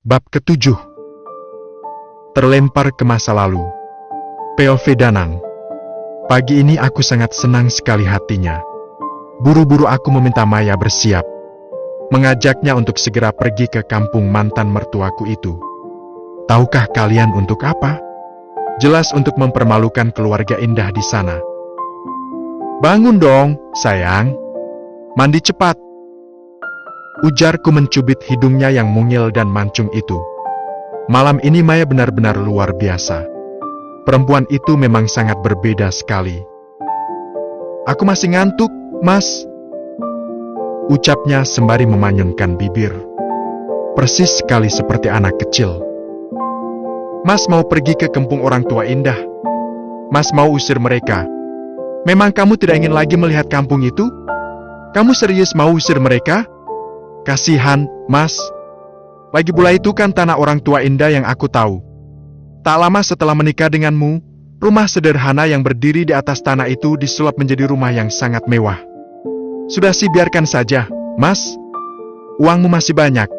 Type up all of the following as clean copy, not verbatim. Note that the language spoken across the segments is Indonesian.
Bab ketujuh. Terlempar ke masa lalu. POV Danang. Pagi ini aku sangat senang sekali hatinya. Buru-buru aku meminta Maya bersiap, mengajaknya untuk segera pergi ke kampung mantan mertuaku itu. Tahukah kalian untuk apa? Jelas untuk mempermalukan keluarga indah di sana. Bangun dong, sayang. Mandi cepat. Ujarku mencubit hidungnya yang mungil dan mancung itu. Malam ini Maya benar-benar luar biasa. Perempuan itu memang sangat berbeda sekali. Aku masih ngantuk, Mas. Ucapnya sembari memanyunkan bibir. Persis sekali seperti anak kecil. Mas mau pergi ke kampung orang tua indah. Mas mau usir mereka. Memang kamu tidak ingin lagi melihat kampung itu? Kamu serius mau usir mereka? Kasihan, Mas. Lagi pula itu kan tanah orang tua indah yang aku tahu. Tak lama setelah menikah denganmu, rumah sederhana yang berdiri di atas tanah itu disulap menjadi rumah yang sangat mewah. Sudah sih biarkan saja, Mas. Uangmu masih banyak.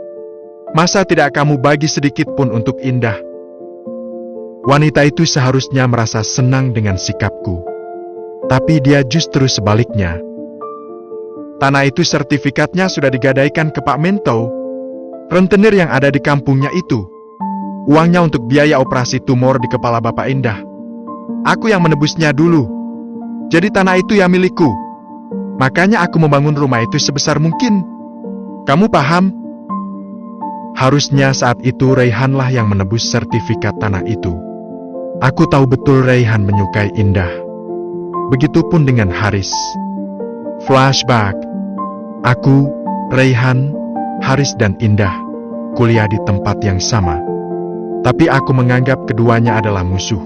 Masa tidak kamu bagi sedikit pun untuk Indah? Wanita itu seharusnya merasa senang dengan sikapku. Tapi dia justru sebaliknya. Tanah itu sertifikatnya sudah digadaikan ke Pak Mento. Rentenir yang ada di kampungnya itu. Uangnya untuk biaya operasi tumor di kepala Bapak Indah. Aku yang menebusnya dulu. Jadi tanah itu ya milikku. Makanya aku membangun rumah itu sebesar mungkin. Kamu paham? Harusnya saat itu Raihanlah yang menebus sertifikat tanah itu. Aku tahu betul Raihan menyukai Indah. Begitupun dengan Haris. Flashback. Aku, Raihan, Haris dan Indah kuliah di tempat yang sama. Tapi aku menganggap keduanya adalah musuh.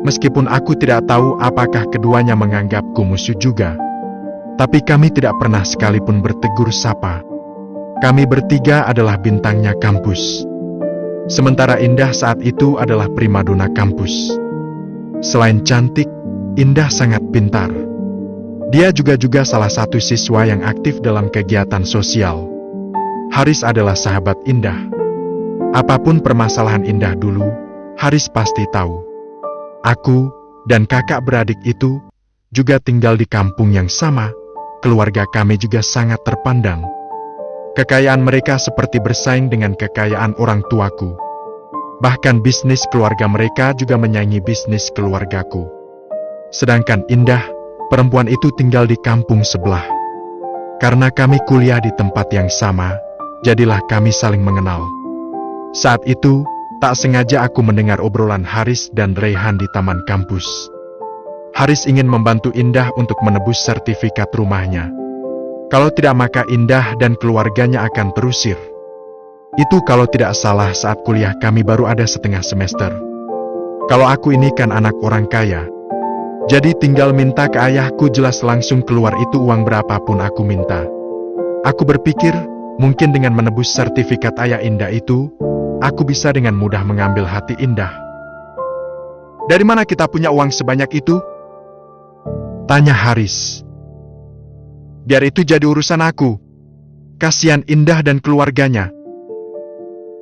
Meskipun aku tidak tahu apakah keduanya menganggapku musuh juga. Tapi kami tidak pernah sekalipun bertegur sapa. Kami bertiga adalah bintangnya kampus. Sementara Indah saat itu adalah primadona kampus. Selain cantik, Indah sangat pintar. Dia juga salah satu siswa yang aktif dalam kegiatan sosial. Haris adalah sahabat Indah. Apapun permasalahan Indah dulu, Haris pasti tahu. Aku dan kakak beradik itu juga tinggal di kampung yang sama. Keluarga kami juga sangat terpandang. Kekayaan mereka seperti bersaing dengan kekayaan orang tuaku. Bahkan bisnis keluarga mereka juga menyaingi bisnis keluargaku. Sedangkan Indah, perempuan itu tinggal di kampung sebelah. Karena kami kuliah di tempat yang sama, jadilah kami saling mengenal. Saat itu, tak sengaja aku mendengar obrolan Haris dan Raihan di taman kampus. Haris ingin membantu Indah untuk menebus sertifikat rumahnya. Kalau tidak maka Indah dan keluarganya akan terusir. Itu kalau tidak salah saat kuliah kami baru ada setengah semester. Kalau aku ini kan anak orang kaya. Jadi tinggal minta ke ayahku jelas langsung keluar itu uang berapapun aku minta. Aku berpikir, mungkin dengan menebus sertifikat ayah Indah itu, aku bisa dengan mudah mengambil hati Indah. Dari mana kita punya uang sebanyak itu? Tanya Haris. Biar itu jadi urusan aku. Kasihan Indah dan keluarganya.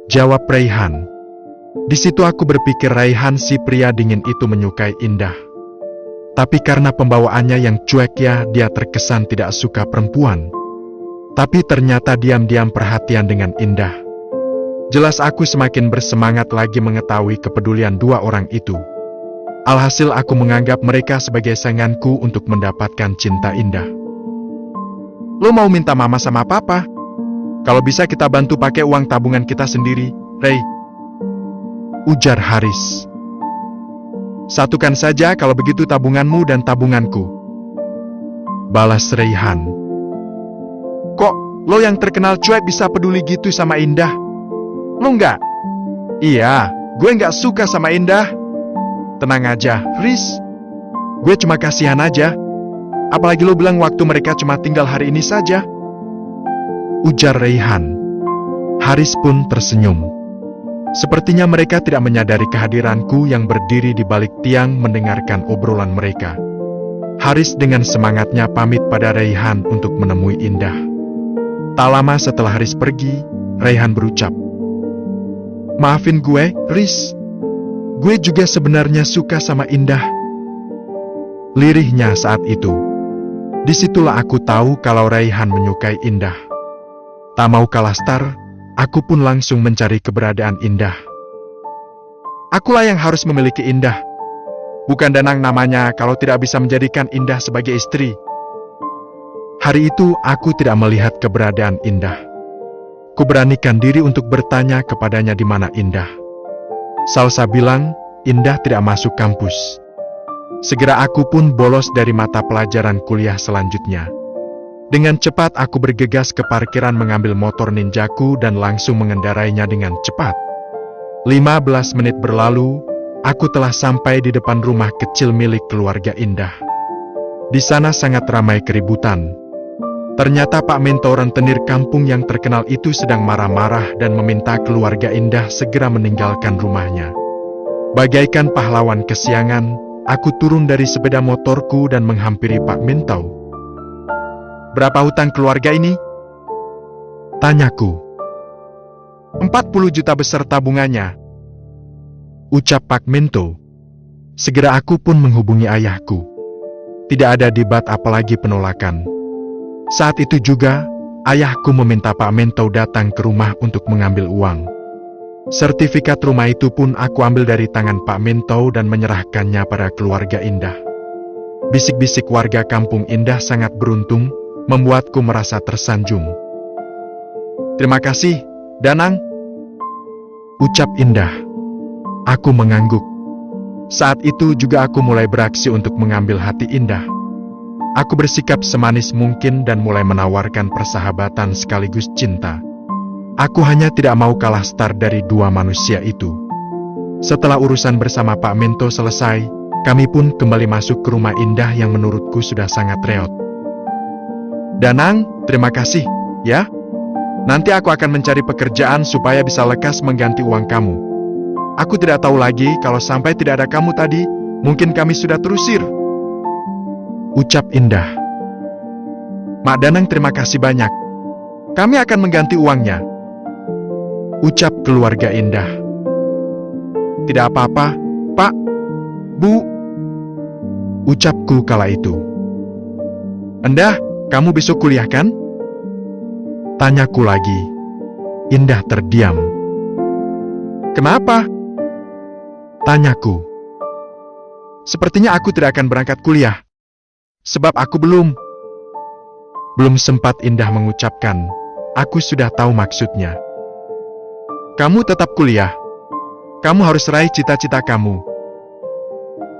Jawab Raihan. Di situ aku berpikir Raihan si pria dingin itu menyukai Indah. Tapi karena pembawaannya yang cuek ya, dia terkesan tidak suka perempuan. Tapi ternyata diam-diam perhatian dengan Indah. Jelas aku semakin bersemangat lagi mengetahui kepedulian dua orang itu. Alhasil aku menganggap mereka sebagai sainganku untuk mendapatkan cinta Indah. Lo mau minta mama sama papa? Kalau bisa kita bantu pakai uang tabungan kita sendiri, Ray. Ujar Haris. Satukan saja kalau begitu tabunganmu dan tabunganku. Balas Raihan. Kok lo yang terkenal cuek bisa peduli gitu sama Indah? Lo enggak? Iya, gue enggak suka sama Indah. Tenang aja, Riz. Gue cuma kasihan aja. Apalagi lo bilang waktu mereka cuma tinggal hari ini saja. Ujar Raihan. Haris pun tersenyum. Sepertinya mereka tidak menyadari kehadiranku yang berdiri di balik tiang mendengarkan obrolan mereka. Haris dengan semangatnya pamit pada Raihan untuk menemui Indah. Tak lama setelah Haris pergi, Raihan berucap, Maafin gue, Riz. Gue juga sebenarnya suka sama Indah. Lirihnya saat itu. Disitulah aku tahu kalau Raihan menyukai Indah. Tak mau kalah star, aku pun langsung mencari keberadaan Indah. Akulah yang harus memiliki Indah. Bukan Danang namanya kalau tidak bisa menjadikan Indah sebagai istri. Hari itu aku tidak melihat keberadaan Indah. Kuberanikan diri untuk bertanya kepadanya di mana Indah. Salsa bilang, Indah tidak masuk kampus. Segera aku pun bolos dari mata pelajaran kuliah selanjutnya. Dengan cepat aku bergegas ke parkiran mengambil motor ninjaku dan langsung mengendarainya dengan cepat. 15 menit berlalu, aku telah sampai di depan rumah kecil milik keluarga Indah. Di sana sangat ramai keributan. Ternyata Pak Mento rentenir kampung yang terkenal itu sedang marah-marah dan meminta keluarga Indah segera meninggalkan rumahnya. Bagaikan pahlawan kesiangan, aku turun dari sepeda motorku dan menghampiri Pak Mento. "Berapa hutang keluarga ini?" tanyaku. 40 juta beserta bunganya, ucap Pak Mento. Segera aku pun menghubungi ayahku. Tidak ada debat apalagi penolakan. Saat itu juga, ayahku meminta Pak Mento datang ke rumah untuk mengambil uang. Sertifikat rumah itu pun aku ambil dari tangan Pak Mento dan menyerahkannya pada keluarga Indah. Bisik-bisik warga kampung Indah sangat beruntung, membuatku merasa tersanjung. "Terima kasih, Danang," ucap Indah. Aku mengangguk. Saat itu juga aku mulai beraksi untuk mengambil hati Indah. Aku bersikap semanis mungkin dan mulai menawarkan persahabatan sekaligus cinta. Aku hanya tidak mau kalah star dari dua manusia itu. Setelah urusan bersama Pak Mento selesai, kami pun kembali masuk ke rumah Indah yang menurutku sudah sangat reot. "Danang, terima kasih, ya. Nanti aku akan mencari pekerjaan supaya bisa lekas mengganti uang kamu. Aku tidak tahu lagi kalau sampai tidak ada kamu tadi, mungkin kami sudah terusir," ucap Indah. "Mak Danang terima kasih banyak. Kami akan mengganti uangnya," ucap keluarga Indah. "Tidak apa-apa, Pak, Bu," ucapku kala itu. "Endah, kamu besok kuliah kan?" tanyaku lagi. Indah terdiam. "Kenapa?" tanyaku. "Sepertinya aku tidak akan berangkat kuliah. Sebab aku belum sempat Indah mengucapkan, aku sudah tahu maksudnya. "Kamu tetap kuliah. Kamu harus raih cita-cita kamu,"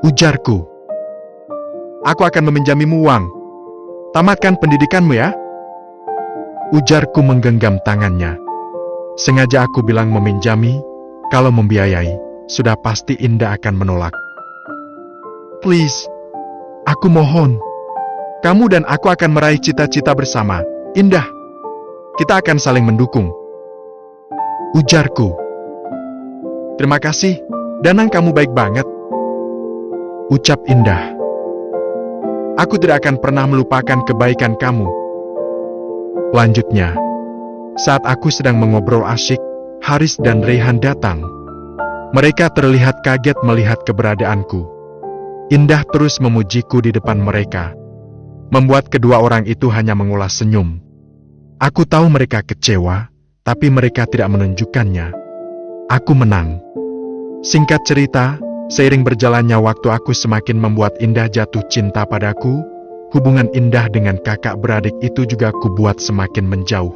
ujarku. "Aku akan meminjamimu uang. Tamatkan pendidikanmu ya," ujarku menggenggam tangannya. Sengaja aku bilang meminjami, kalau membiayai, sudah pasti Indah akan menolak. "Please, aku mohon. Kamu dan aku akan meraih cita-cita bersama, Indah. Kita akan saling mendukung," ujarku. "Terima kasih, Danang, kamu baik banget," ucap Indah. "Aku tidak akan pernah melupakan kebaikan kamu." Lanjutnya, saat aku sedang mengobrol asyik, Haris dan Raihan datang. Mereka terlihat kaget melihat keberadaanku. Indah terus memujiku di depan mereka, membuat kedua orang itu hanya mengulas senyum. Aku tahu mereka kecewa, tapi mereka tidak menunjukkannya. Aku menang. Singkat cerita, seiring berjalannya waktu aku semakin membuat Indah jatuh cinta padaku. Hubungan Indah dengan kakak beradik itu juga kubuat semakin menjauh.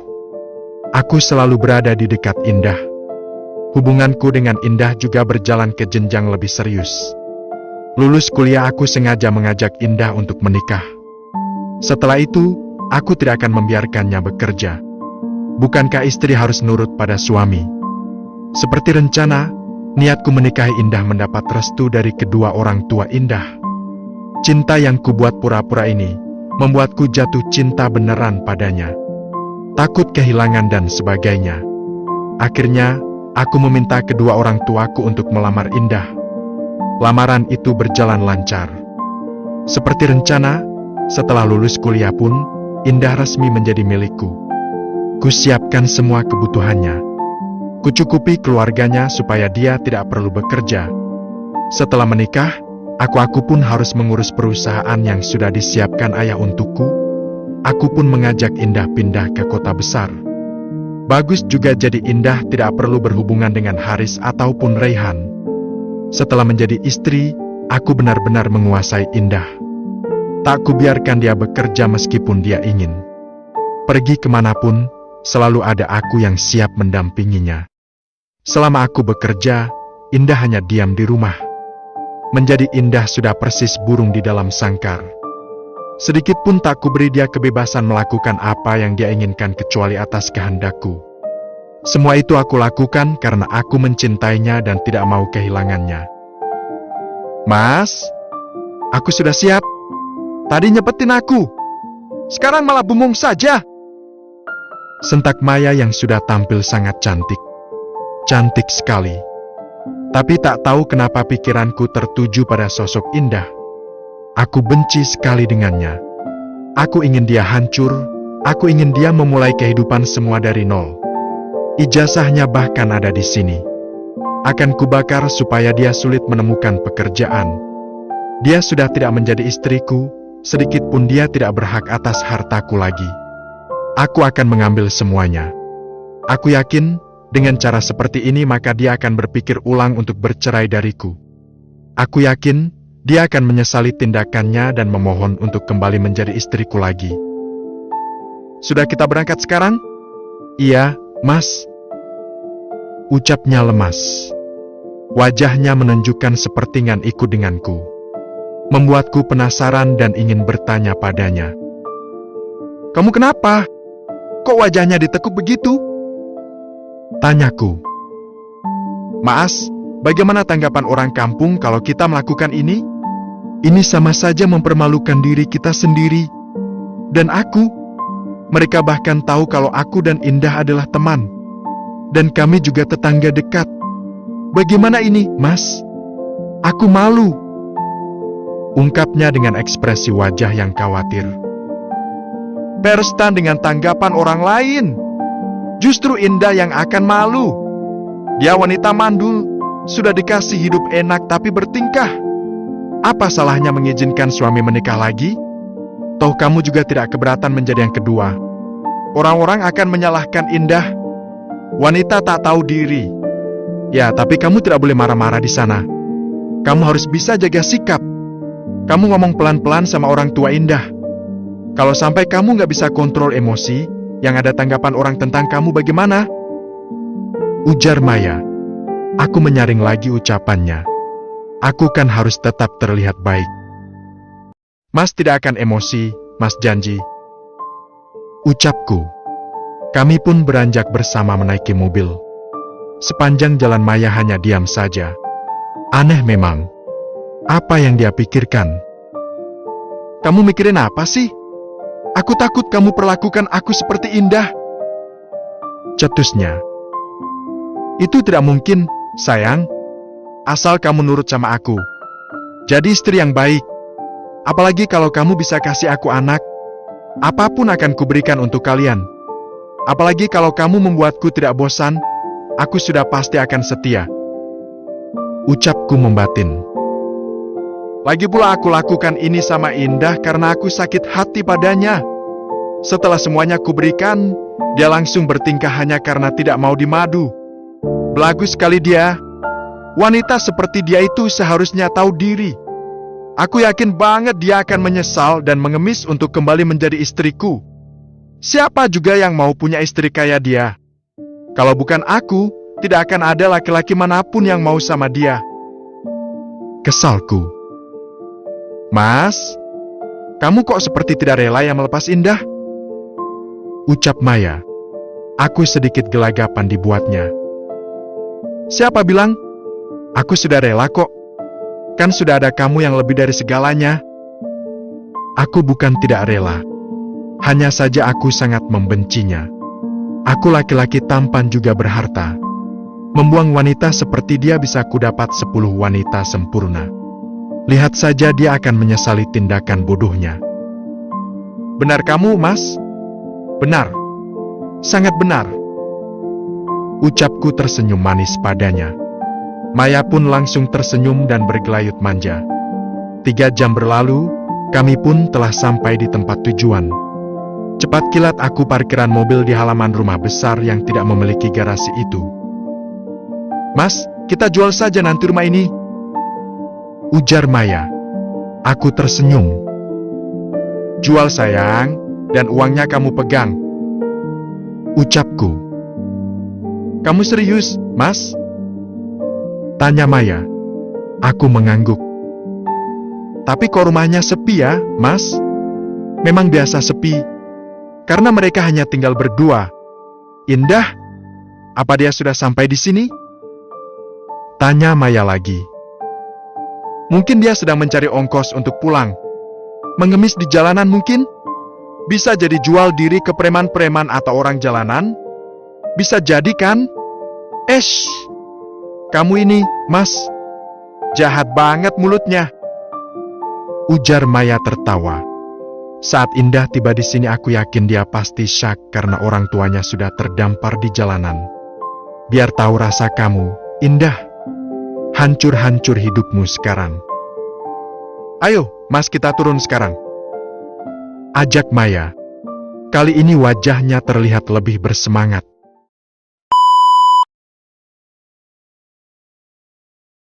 Aku selalu berada di dekat Indah. Hubunganku dengan Indah juga berjalan ke jenjang lebih serius. Lulus kuliah aku sengaja mengajak Indah untuk menikah. Setelah itu, aku tidak akan membiarkannya bekerja. Bukankah istri harus nurut pada suami? Seperti rencana, niatku menikahi Indah mendapat restu dari kedua orang tua Indah. Cinta yang kubuat pura-pura ini, membuatku jatuh cinta beneran padanya. Takut kehilangan dan sebagainya. Akhirnya, aku meminta kedua orang tuaku untuk melamar Indah. Lamaran itu berjalan lancar. Seperti rencana, setelah lulus kuliah pun, Indah resmi menjadi milikku. Kusiapkan semua kebutuhannya. Kucukupi keluarganya supaya dia tidak perlu bekerja. Setelah menikah, aku pun harus mengurus perusahaan yang sudah disiapkan ayah untukku. Aku pun mengajak Indah pindah ke kota besar. Bagus juga jadi Indah tidak perlu berhubungan dengan Haris ataupun Raihan. Setelah menjadi istri, aku benar-benar menguasai Indah. Tak kubiarkan dia bekerja meskipun dia ingin. Pergi kemanapun, selalu ada aku yang siap mendampinginya. Selama aku bekerja, Indah hanya diam di rumah. Menjadi Indah sudah persis burung di dalam sangkar. Sedikit pun tak kuberi dia kebebasan melakukan apa yang dia inginkan kecuali atas kehendakku. Semua itu aku lakukan karena aku mencintainya dan tidak mau kehilangannya. Mas, aku sudah siap. Tadi nyepetin aku. Sekarang malah bengong saja. Sentak Maya yang sudah tampil sangat cantik. Cantik sekali. Tapi tak tahu kenapa pikiranku tertuju pada sosok Indah. Aku benci sekali dengannya. Aku ingin dia hancur, aku ingin dia memulai kehidupan semua dari nol. Ijazahnya bahkan ada di sini. Akan kubakar supaya dia sulit menemukan pekerjaan. Dia sudah tidak menjadi istriku, sedikit pun dia tidak berhak atas hartaku lagi. Aku akan mengambil semuanya. Aku yakin, dengan cara seperti ini maka dia akan berpikir ulang untuk bercerai dariku. Aku yakin, dia akan menyesali tindakannya dan memohon untuk kembali menjadi istriku lagi. Sudah kita berangkat sekarang? Iya, Mas. Ucapnya lemas. Wajahnya menunjukkan seperti ingin ikut denganku. Membuatku penasaran dan ingin bertanya padanya. Kamu kenapa? Kok wajahnya ditekuk begitu? Tanyaku. Mas, bagaimana tanggapan orang kampung kalau kita melakukan ini? Ini sama saja mempermalukan diri kita sendiri. Dan aku, mereka bahkan tahu kalau aku dan Indah adalah teman. Dan kami juga tetangga dekat. Bagaimana ini, Mas? Aku malu. Ungkapnya dengan ekspresi wajah yang khawatir. Perstan dengan tanggapan orang lain. Justru Indah yang akan malu. Dia wanita mandul, sudah dikasih hidup enak tapi bertingkah. Apa salahnya mengizinkan suami menikah lagi? Toh kamu juga tidak keberatan menjadi yang kedua. Orang-orang akan menyalahkan Indah. Wanita tak tahu diri. Ya, tapi kamu tidak boleh marah-marah di sana. Kamu harus bisa jaga sikap. Kamu ngomong pelan-pelan sama orang tua Indah. Kalau sampai kamu nggak bisa kontrol emosi, yang ada tanggapan orang tentang kamu bagaimana? Ujar Maya. Aku menyaring lagi ucapannya. Aku kan harus tetap terlihat baik. Mas tidak akan emosi, Mas janji. Ucapku. Kami pun beranjak bersama menaiki mobil. Sepanjang jalan Maya hanya diam saja. Aneh memang. Apa yang dia pikirkan? Kamu mikirin apa sih? Aku takut kamu perlakukan aku seperti Indah. Cetusnya. Itu tidak mungkin, sayang. Asal kamu nurut sama aku. Jadi istri yang baik. Apalagi kalau kamu bisa kasih aku anak. Apapun akan kuberikan untuk kalian. Apalagi kalau kamu membuatku tidak bosan, aku sudah pasti akan setia. Ucapku membatin. Lagi pula aku lakukan ini sama Indah karena aku sakit hati padanya. Setelah semuanya kuberikan, dia langsung bertingkah hanya karena tidak mau dimadu. Belagu sekali dia. Wanita seperti dia itu seharusnya tahu diri. Aku yakin banget dia akan menyesal dan mengemis untuk kembali menjadi istriku. Siapa juga yang mau punya istri kayak dia? Kalau bukan aku, tidak akan ada laki-laki manapun yang mau sama dia. Kesalku. Mas, kamu kok seperti tidak rela yang melepas Indah? Ucap Maya. Aku sedikit gelagapan dibuatnya. Siapa bilang? Aku sudah rela kok. Kan sudah ada kamu yang lebih dari segalanya. Aku bukan tidak rela. Hanya saja aku sangat membencinya. Aku laki-laki tampan juga berharta. Membuang wanita seperti dia bisa kudapat 10 wanita sempurna. Lihat saja dia akan menyesali tindakan bodohnya. Benar kamu, Mas? Benar. Sangat benar. Ucapku tersenyum manis padanya. Maya pun langsung tersenyum dan bergelayut manja. 3 jam berlalu, kami pun telah sampai di tempat tujuan. Cepat kilat aku parkiran mobil di halaman rumah besar yang tidak memiliki garasi itu. "Mas, kita jual saja nanti rumah ini," ujar Maya. Aku tersenyum. "Jual sayang, dan uangnya kamu pegang," ucapku. "Kamu serius, Mas?" tanya Maya. Aku mengangguk. "Tapi kok rumahnya sepi ya, Mas?" "Memang biasa sepi, karena mereka hanya tinggal berdua." "Indah, apa dia sudah sampai di sini?" tanya Maya lagi. "Mungkin dia sedang mencari ongkos untuk pulang. Mengemis di jalanan mungkin? Bisa jadi jual diri ke preman-preman atau orang jalanan? Bisa jadi kan?" Kamu ini, Mas, jahat banget mulutnya," ujar Maya tertawa. Saat Indah tiba di sini aku yakin dia pasti syak karena orang tuanya sudah terdampar di jalanan. Biar tahu rasa kamu, Indah. Hancur-hancur hidupmu sekarang. "Ayo, Mas, kita turun sekarang," ajak Maya. Kali ini wajahnya terlihat lebih bersemangat.